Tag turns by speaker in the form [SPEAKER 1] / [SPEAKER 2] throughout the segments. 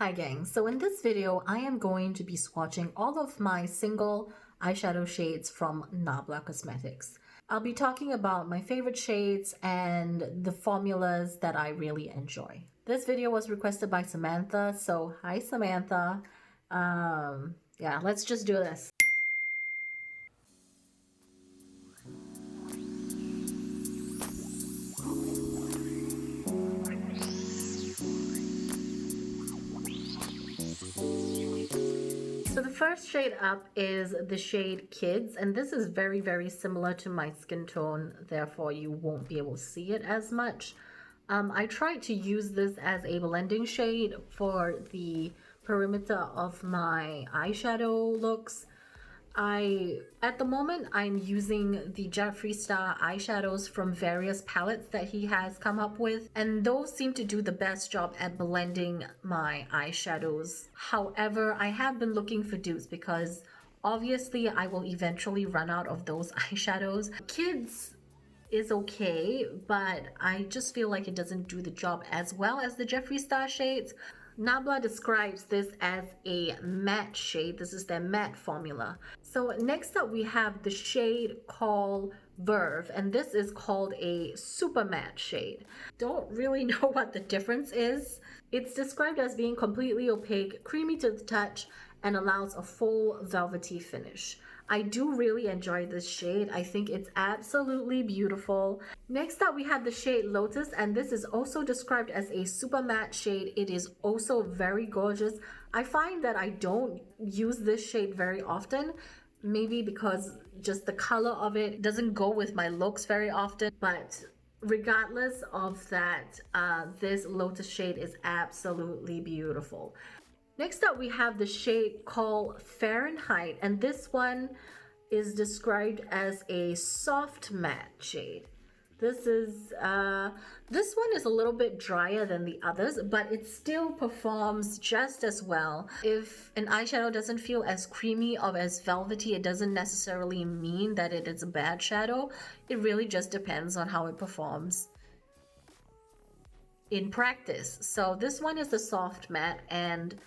[SPEAKER 1] Hi gang, so in this video I am going to be swatching all of my single eyeshadow shades from Nabla Cosmetics. I'll be talking about my favorite shades and the formulas that I really enjoy. This video was requested by Samantha, so hi Samantha. Yeah, let's just do this. So the first shade up is the shade Kids, and this is very similar to my skin tone, therefore you won't be able to see it as much. I tried to use this as a blending shade for the perimeter of my eyeshadow looks. At the moment, I'm using the Jeffree Star eyeshadows from various palettes that he has come up with, and those seem to do the best job at blending my eyeshadows. However, I have been looking for dupes because obviously I will eventually run out of those eyeshadows. Kids is okay, but I just feel like it doesn't do the job as well as the Jeffree Star shades. Nabla describes this as a matte shade. This is their matte formula. So next up we have the shade called Verve, and this is called a super matte shade. Don't really know what the difference is. It's described as being completely opaque, creamy to the touch, and allows a full velvety finish. I do really enjoy this shade. I think it's absolutely beautiful. Next up we have the shade Lotus, and this is also described as a super matte shade. It is also very gorgeous. I find that I don't use this shade very often, maybe because just the color of it doesn't go with my looks very often, but regardless of that, this Lotus shade is absolutely beautiful. Next up we have the shade called Fahrenheit, and this one is described as a soft matte shade. This one is a little bit drier than the others, but it still performs just as well. If an eyeshadow doesn't feel as creamy or as velvety, it doesn't necessarily mean that it is a bad shadow. It really just depends on how it performs in practice. So this one is a soft matte, and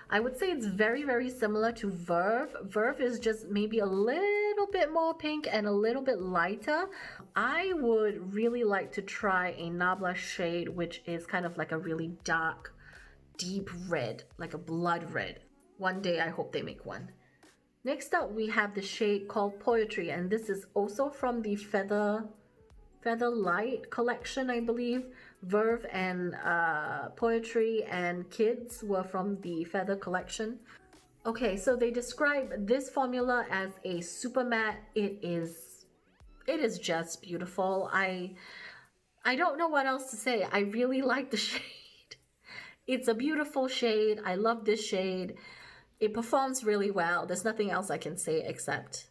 [SPEAKER 1] I would say it's very similar to Verve. Verve is just maybe a little bit more pink and a little bit lighter. I would really like to try a Nabla shade, which is kind of like a really dark, deep red, like a blood red. One day I hope they make one. Next up we have the shade called Poetry, and this is also from the Feather Light collection, I believe. Verve and Poetry and Kids were from the Feather collection. Okay, so they describe this formula as a super matte. It is just beautiful. I don't know what else to say. I really like the shade. It's a beautiful shade. I love this shade. It performs really well. There's nothing else I can say except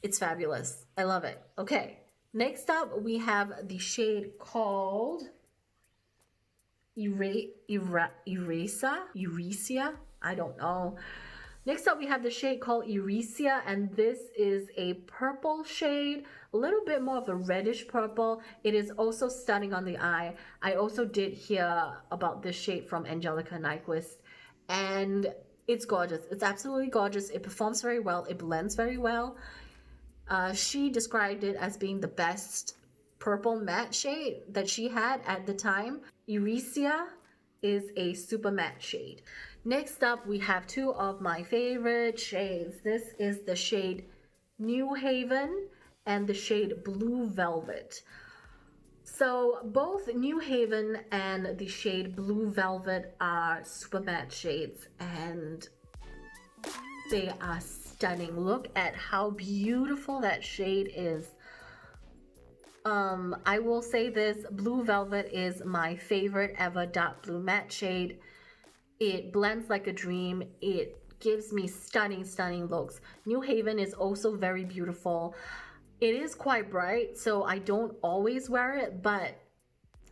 [SPEAKER 1] it's fabulous. I love it. Okay. Next up, we have the shade called Eresia. I don't know. Next up, we have the shade called Eresia, and this is a purple shade, a little bit more of a reddish purple. It is also stunning on the eye. I also did hear about this shade from Angelica Nyquist, and it's gorgeous. It's absolutely gorgeous. It performs very well. It blends very well. She described it as being the best purple matte shade that she had at the time. Eresia is a super matte shade. Next up, we have two of my favorite shades. This is the shade New Haven and the shade Blue Velvet. So both New Haven and the shade Blue Velvet are super matte shades, and they are stunning. Look at how beautiful that shade is. I will say this, Blue Velvet is my favorite ever dark blue matte shade. It blends like a dream. It gives me stunning looks. New Haven is also very beautiful. It is quite bright, so I don't always wear it, but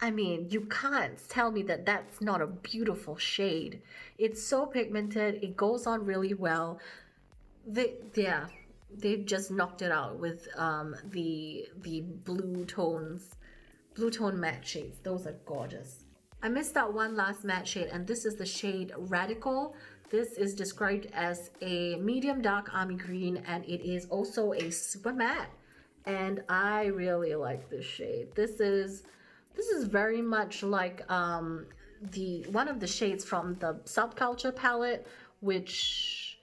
[SPEAKER 1] I mean, you can't tell me that that's not a beautiful shade. It's so pigmented. It goes on really well. They just knocked it out with the blue tone matte shades. Those are gorgeous. I missed out one last matte shade, and this is the shade Radikal. This is described as a medium dark army green, and it is also a super matte. And I really like this shade. This is very much like the one of the shades from the Subculture palette, which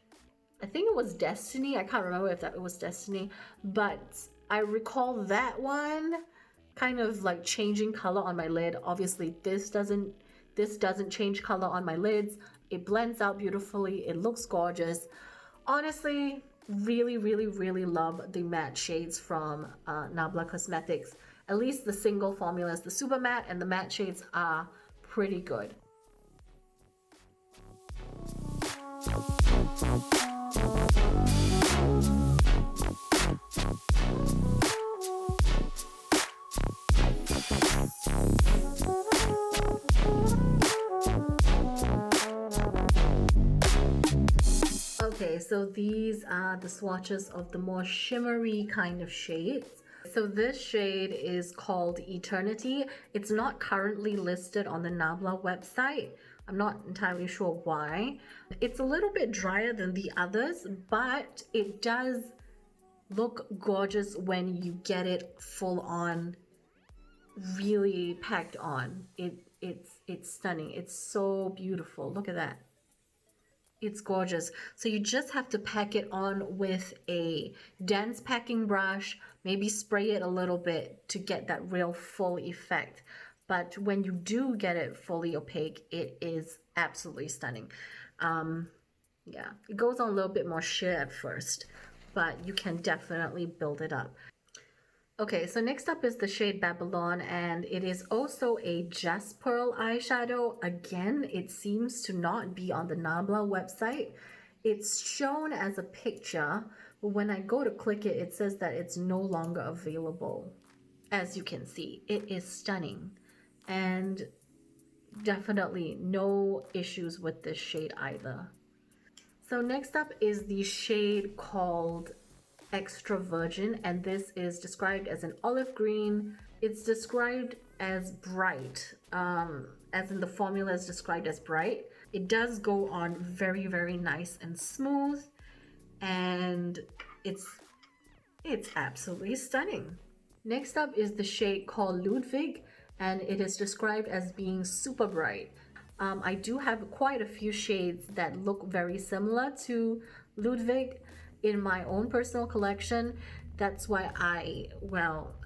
[SPEAKER 1] I think it was Destiny. I can't remember if that it was Destiny, but I recall that one kind of like changing color on my lid. Obviously, this doesn't change color on my lids. It blends out beautifully. It looks gorgeous. Honestly, really, really, really love the matte shades from Nabla Cosmetics. At least the single formulas, the super matte and the matte shades are pretty good. Okay, so these are the swatches of the more shimmery kind of shades. So this shade is called Eternity. It's not currently listed on the Nabla website. I'm not entirely sure why. It's a little bit drier than the others, but it does look gorgeous when you get it full on, really packed on. It's stunning. It's so beautiful. Look at that. It's gorgeous. So you just have to pack it on with a dense packing brush, maybe spray it a little bit to get that real full effect. But when you do get it fully opaque, it is absolutely stunning. Yeah, it goes on a little bit more sheer at first, but you can definitely build it up. Okay, so next up is the shade Babylon, and it is also a Just Pearl eyeshadow. Again, it seems to not be on the Nabla website. It's shown as a picture, but when I go to click it, it says that it's no longer available. As you can see, it is stunning, and definitely no issues with this shade either. So next up is the shade called Extravirgin, and this is described as an olive green. It's described as bright, as in the formula is described as bright. It does go on very, very nice and smooth, and it's absolutely stunning. Next up is the shade called Ludwig, and it is described as being super bright. I do have quite a few shades that look very similar to Ludwig in my own personal collection. That's why I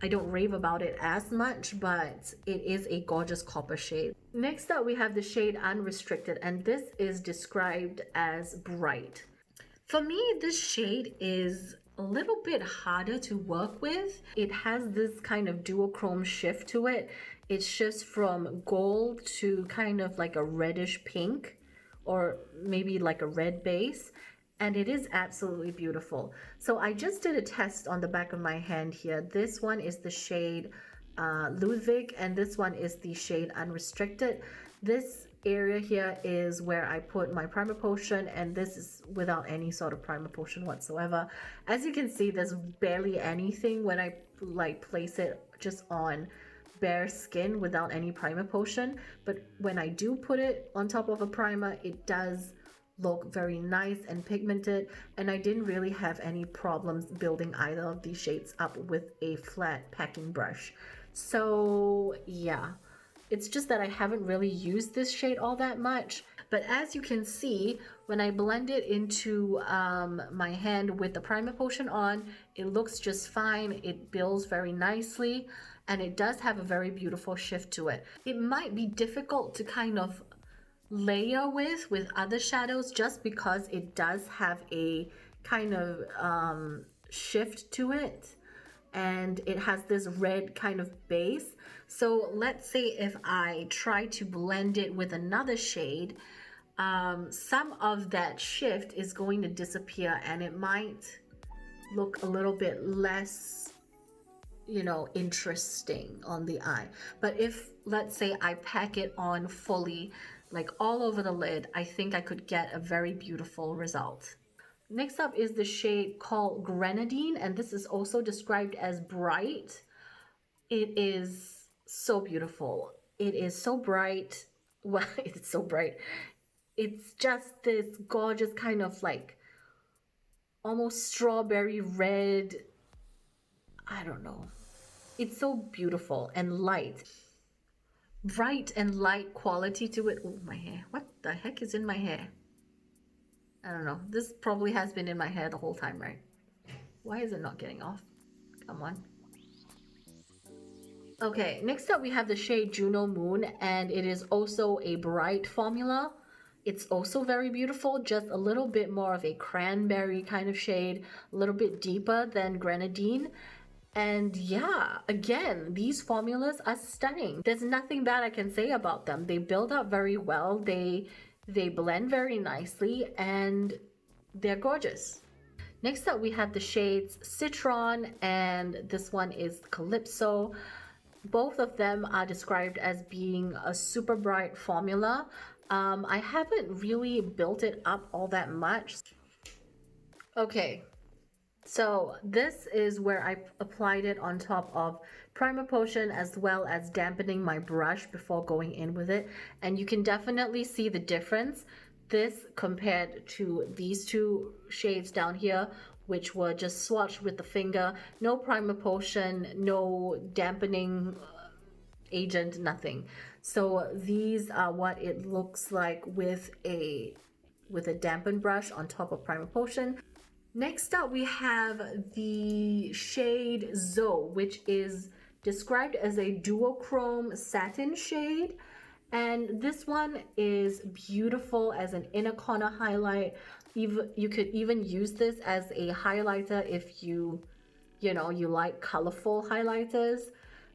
[SPEAKER 1] don't rave about it as much, but it is a gorgeous copper shade. Next up, we have the shade Unrestricted, and this is described as bright. For me, this shade is a little bit harder to work with. It has this kind of duochrome shift to it. It shifts from gold to kind of like a reddish pink, or maybe like a red base, and it is absolutely beautiful. So I just did a test on the back of my hand here. This one is the shade Ludwig, and this one is the shade Unrestricted. This area here is where I put my primer potion, and this is without any sort of primer potion whatsoever. As you can see, there's barely anything when I like place it just on bare skin without any primer potion, but when I do put it on top of a primer, it does look very nice and pigmented, and I didn't really have any problems building either of these shades up with a flat packing brush. So yeah, it's just that I haven't really used this shade all that much. But as you can see, when I blend it into my hand with the primer potion on, it looks just fine. It builds very nicely, and it does have a very beautiful shift to it. It might be difficult to kind of layer with other shadows just because it does have a kind of shift to it, and it has this red kind of base. So let's say if I try to blend it with another shade, some of that shift is going to disappear, and it might look a little bit less, interesting on the eye. But if, let's say, I pack it on fully, like all over the lid, I think I could get a very beautiful result. Next up is the shade called Grenadine, and this is also described as bright. It is so beautiful. It is so bright. Well, it's so bright. It's just this gorgeous kind of like almost strawberry red. I don't know. It's so beautiful and light. Bright and light quality to it. Oh, my hair. What the heck is in my hair? I don't know. This probably has been in my hair the whole time, right? Why is it not getting off? Come on. Okay, next up we have the shade Juno Moon, and it is also a bright formula. It's also very beautiful, just a little bit more of a cranberry kind of shade, a little bit deeper than Grenadine. And yeah, again, these formulas are stunning. There's nothing bad I can say about them. They build up very well, they blend very nicely, and they're gorgeous. Next up we have the shades Citron, and this one is Calypso. Both of them are described as being a super bright formula. I haven't really built it up all that much. Okay, so this is where I applied it on top of primer potion as well as dampening my brush before going in with it. And you can definitely see the difference. This compared to these two shades down here, which were just swatched with the finger, no primer potion, no dampening agent, nothing. So these are what it looks like with a dampened brush on top of primer potion. Next up we have the shade Zoe, which is described as a duochrome satin shade, and this one is beautiful as an inner corner highlight. Even you could even use this as a highlighter if you like colorful highlighters.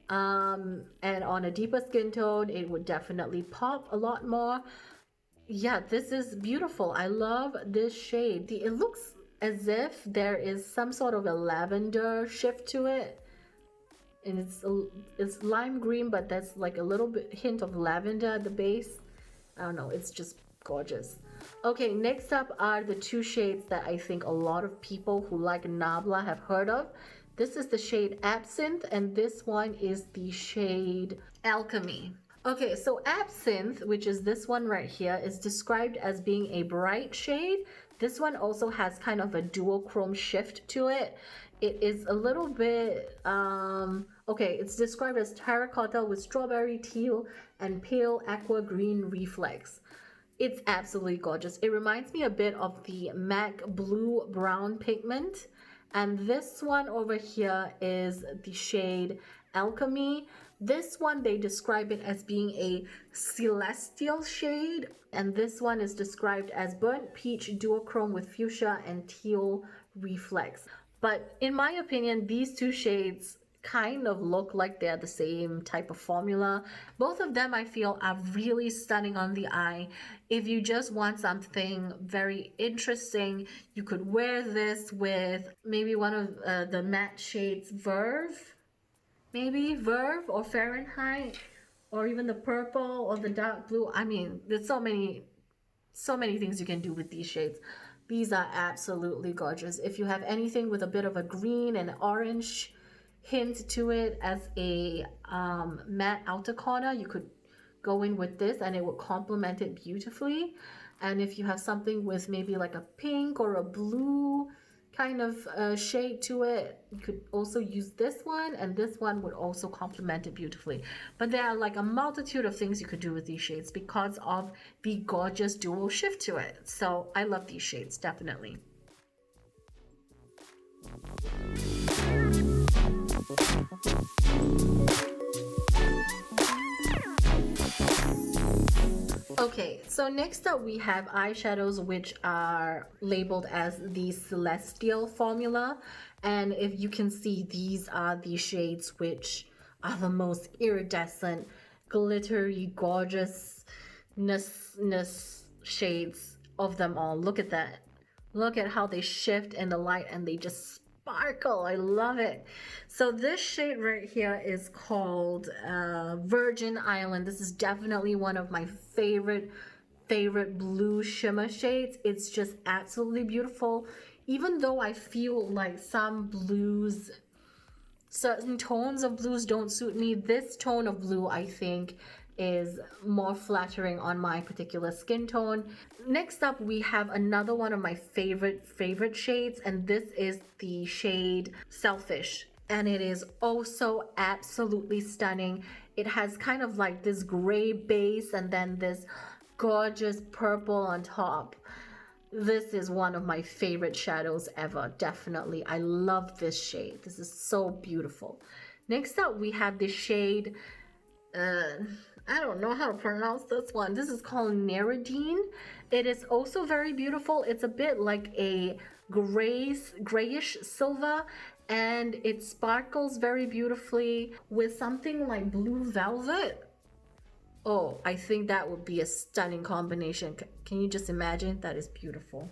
[SPEAKER 1] And on a deeper skin tone, it would definitely pop a lot more. Yeah, this is beautiful. I love this shade. It looks as if there is some sort of a lavender shift to it. And it's lime green, but that's like a little bit hint of lavender at the base. I don't know, it's just gorgeous. Okay, next up are the two shades that I think a lot of people who like Nabla have heard of. This is the shade Absinthe, and this one is the shade Alchemy. Okay, so Absinthe, which is this one right here, is described as being a bright shade. This one also has kind of a duochrome shift to it. It is a little bit, okay, it's described as terracotta with strawberry teal and pale aqua green reflex. It's absolutely gorgeous. It reminds me a bit of the MAC blue brown pigment. And this one over here is the shade Alchemy. This one, they describe it as being a celestial shade. And this one is described as burnt peach duochrome with fuchsia and teal reflex. But in my opinion, these two shades kind of look like they're the same type of formula. Both of them I feel are really stunning on the eye. If you just want something very interesting, you could wear this with maybe one of the matte shades Verve, maybe Verve or Fahrenheit, or even the purple or the dark blue. I mean, there's so many things you can do with these shades. These are absolutely gorgeous. If you have anything with a bit of a green and orange hint to it as a matte outer corner, you could go in with this and it will complement it beautifully. And if you have something with maybe like a pink or a blue kind of shade to it, you could also use this one, and this one would also complement it beautifully. But there are like a multitude of things you could do with these shades because of the gorgeous dual shift to it. So I love these shades, definitely. Okay, so next up we have eyeshadows, which are labeled as the Celestial formula. And if you can see, these are the shades which are the most iridescent, glittery, gorgeousness shades of them all. Look at that. Look at how they shift in the light and they just sparkle. I love it. So this shade right here is called Virgin Island. This is definitely one of my favorite blue shimmer shades. It's just absolutely beautiful. Even though I feel like some blues, certain tones of blues don't suit me, this tone of blue I think is more flattering on my particular skin tone. Next up, we have another one of my favorite shades, and this is the shade Selfish. And it is also absolutely stunning. It has kind of like this gray base and then this gorgeous purple on top. This is one of my favorite shadows ever, definitely. I love this shade. This is so beautiful. Next up, we have the shade, I don't know how to pronounce this one. This is called Neridine. It is also very beautiful. It's a bit like a grayish silver, and it sparkles very beautifully with something like blue velvet. Oh, I think that would be a stunning combination. Can you just imagine? That is beautiful.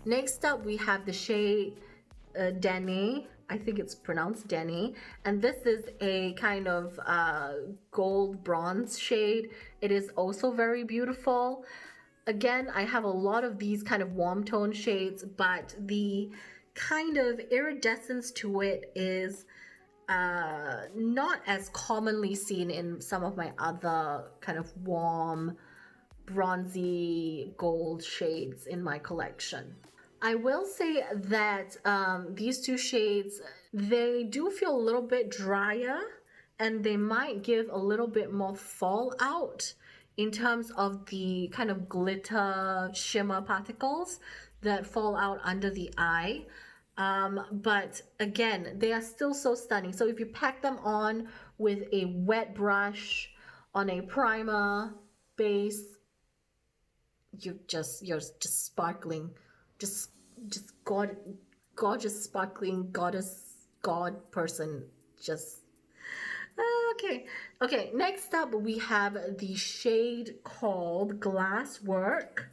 [SPEAKER 1] Next up, we have the shade Danae. I think it's pronounced Danae. And this is a kind of gold bronze shade. It is also very beautiful. Again, I have a lot of these kind of warm tone shades, but the kind of iridescence to it is not as commonly seen in some of my other kind of warm bronzy gold shades in my collection. I will say that these two shades, they do feel a little bit drier, and they might give a little bit more fallout in terms of the kind of glitter shimmer particles that fall out under the eye. But again, they are still so stunning. So if you pack them on with a wet brush on a primer base, you're just sparkling, just gorgeous sparkling god person. Just okay. Next up, we have the shade called Glasswork.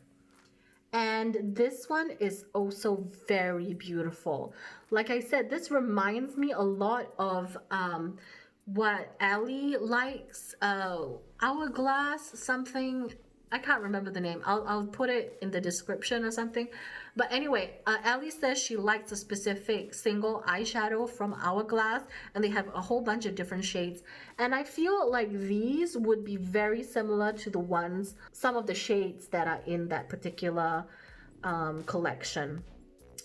[SPEAKER 1] And this one is also very beautiful. Like I said, this reminds me a lot of what Ali likes, Hourglass something. I can't remember the name. I'll put it in the description or something. But anyway, Ali says she likes a specific single eyeshadow from Hourglass, and they have a whole bunch of different shades. And I feel like these would be very similar to the ones, some of the shades that are in that particular collection.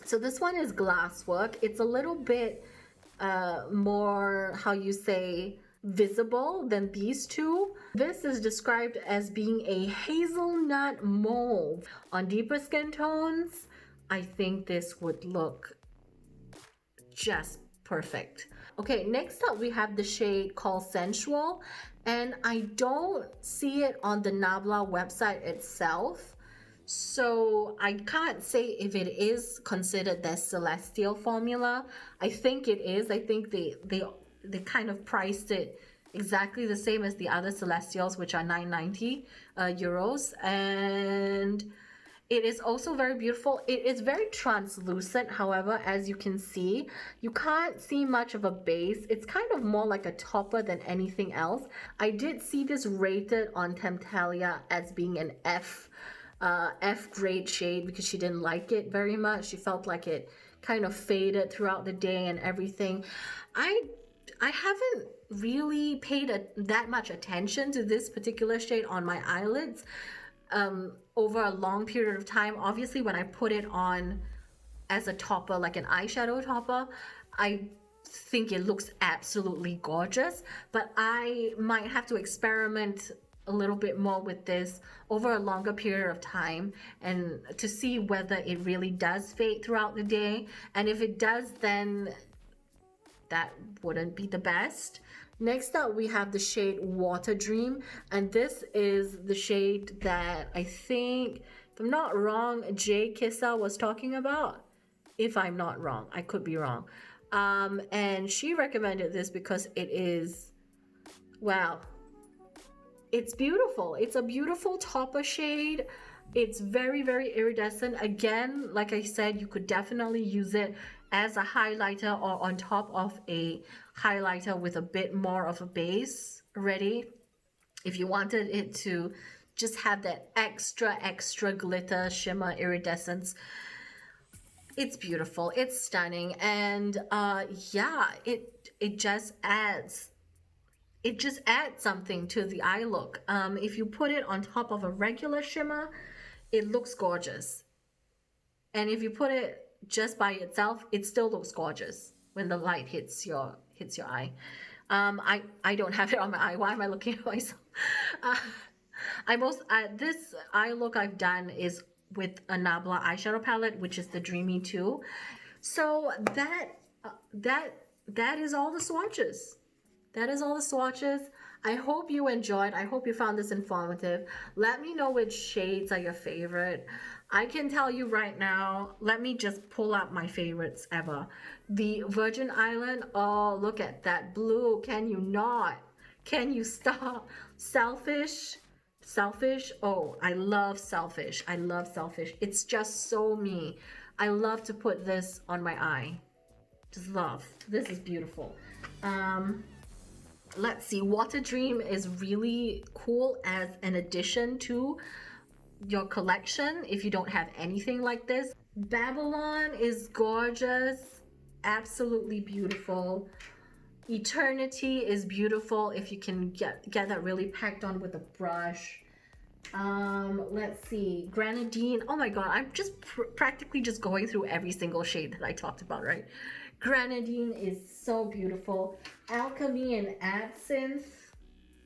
[SPEAKER 1] So this one is Glasswork. It's a little bit more, how you say, visible than these two. This is described as being a hazelnut mauve. On deeper skin tones, I think this would look just perfect. Okay, next up we have the shade called Sensual, and I don't see it on the Nabla website itself, so I can't say if it is considered the celestial formula. I think it is. I think they kind of priced it exactly the same as the other celestials, which are 990 euros, and it is also very beautiful. It is very translucent, however, as you can see. You can't see much of a base. It's kind of more like a topper than anything else. I did see this rated on Temptalia as being an F grade shade because she didn't like it very much. She felt like it kind of faded throughout the day and everything. I haven't really paid that much attention to this particular shade on my eyelids over a long period of time. Obviously, when I put it on as a topper, like an eyeshadow topper, I think it looks absolutely gorgeous, but I might have to experiment a little bit more with this over a longer period of time and to see whether it really does fade throughout the day. And if it does, then that wouldn't be the best. Next up, we have the shade Water Dream, and this is the shade that I think, if I'm not wrong, Jay Kissa was talking about. If I'm not wrong, I could be wrong. And she recommended this because it is, wow, it's beautiful. It's a beautiful topper shade. It's very, very iridescent. Again, like I said, you could definitely use it as a highlighter or on top of a highlighter with a bit more of a base ready. If you wanted it to just have that extra glitter, shimmer, iridescence, it's beautiful. It's stunning. And yeah, it just adds it just adds something to the eye look. If you put it on top of a regular shimmer, it looks gorgeous. And if you put it just by itself, it still looks gorgeous when the light hits your eye. I don't have it on my eye. Why am I looking at myself? This eye look I've done is with a Nabla eyeshadow palette, which is the Dreamy 2. So that is all the swatches. That is all the swatches. I hope you enjoyed. I hope you found this informative. Let me know which shades are your favorite. I can tell you right now, let me just pull out my favorites ever. The Virgin Island, oh, look at that blue. Can you not? Can you stop? Selfish. Oh, I love Selfish. I love Selfish. It's just so me. I love to put this on my eye. Just love. This is beautiful. Let's see. Water Dream is really cool as an addition to your collection if you don't have anything like this. Babylon is gorgeous. Absolutely beautiful. Eternity is beautiful if you can get that really packed on with a brush. Let's see. Grenadine. Oh my god, I'm just practically just going through every single shade that I talked about, right? Grenadine is so beautiful. Alchemy and Absinthe.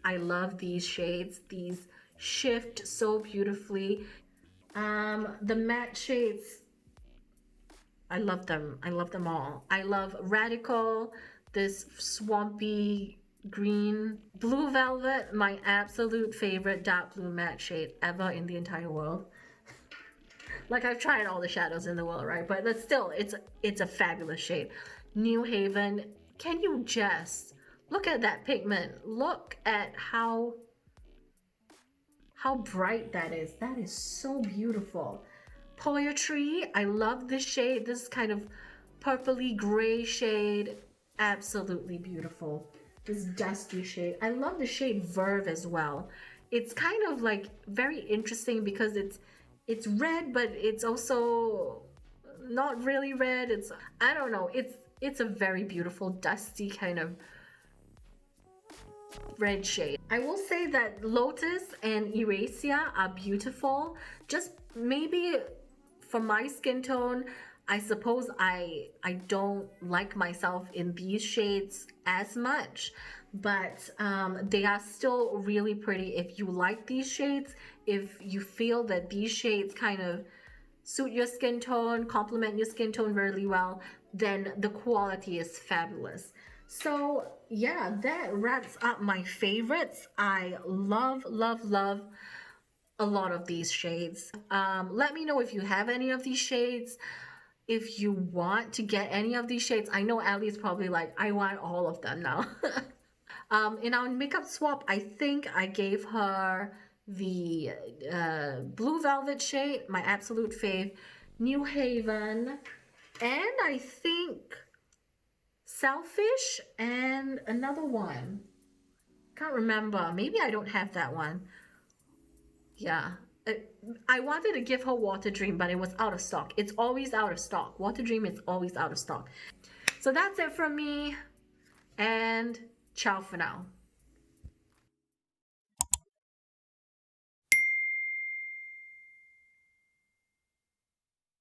[SPEAKER 1] I love these shades. These shift so beautifully. The matte shades, I love them. I love them all. I love Radikal, this swampy green. Blue Velvet, my absolute favorite dark blue matte shade ever in the entire world. Like, I've tried all the shadows in the world, right? But that's still, it's a fabulous shade. New Haven, can you just look at that pigment? Look at how bright that is. That is so beautiful. Poetry, I love this shade. This kind of purpley gray shade, absolutely beautiful. This dusty shade. I love the shade Verve as well. It's kind of like very interesting because it's red, but it's also not really red. I don't know. It's a very beautiful dusty kind of red shade. I will say that Lotus and Eresia are beautiful. Just maybe for my skin tone, I suppose I don't like myself in these shades as much, but they are still really pretty. If you like these shades, if you feel that these shades kind of suit your skin tone, complement your skin tone really well, then the quality is fabulous. So yeah, that wraps up my favorites. I love a lot of these shades. Let me know if you have any of these shades. If you want to get any of these shades, I know Allie's probably like, I want all of them now. In our makeup swap, I think I gave her the Blue Velvet shade, my absolute fave, New Haven, and I think Selfish and another one. Can't remember. Maybe I don't have that one. Yeah. I wanted to give her Water Dream, but it was out of stock. It's always out of stock. Water Dream is always out of stock. So that's it from me, and ciao for now.